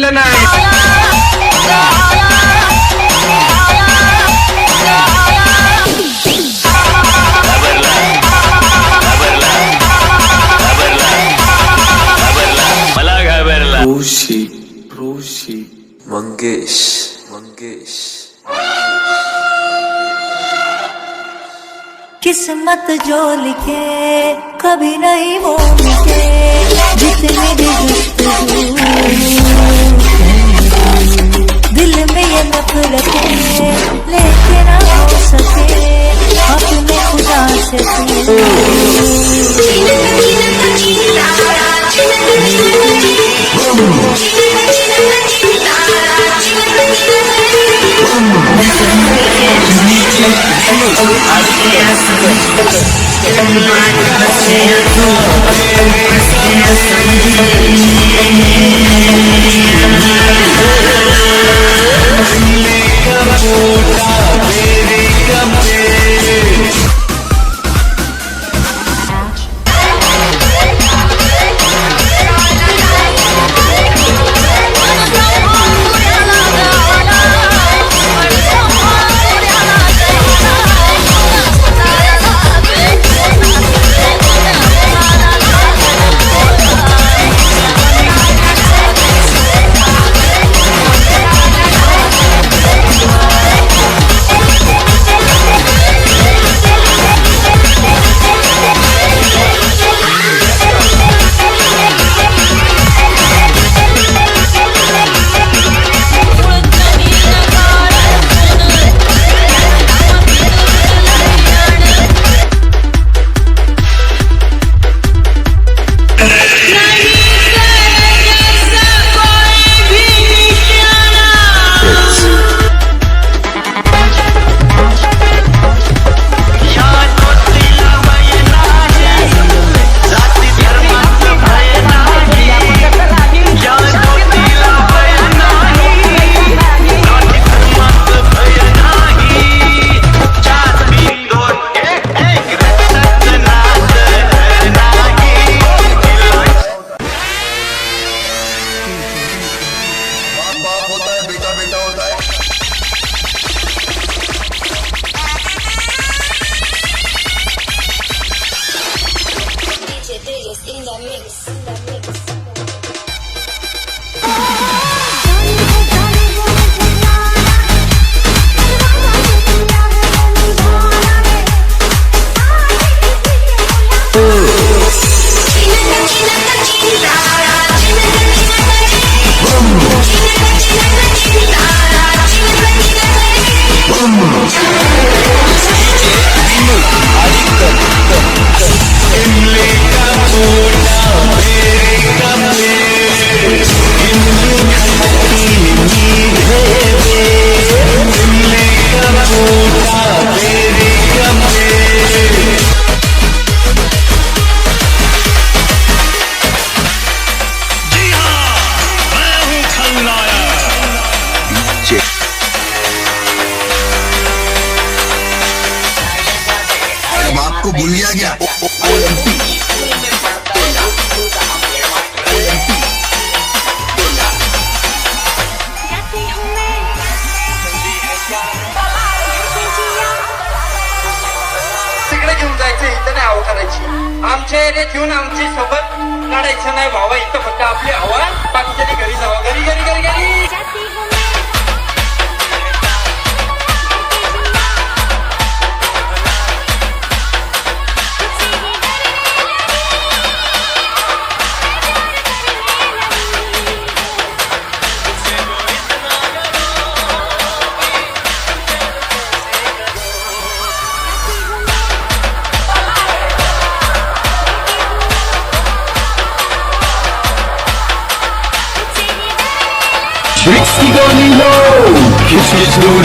जमलं नाही. रोशी मंगेश किस्मत जो लिखे कभी नहीं वो मिटे, जितने भी दिल में ये नफरतें लेके ना हो सके अपने खुदा से को भूलिया गया। तिकडे घेऊन जायचं, इथं नाही हवा करायची. आमच्या एरियात घेऊन आमची सोबत लढायचं नाही भावा. इथं फक्त आपली हवा, बाकीच्या घरी जावा. घरी घरी घरी घरी Tricks die Donny low, kiss kiss nur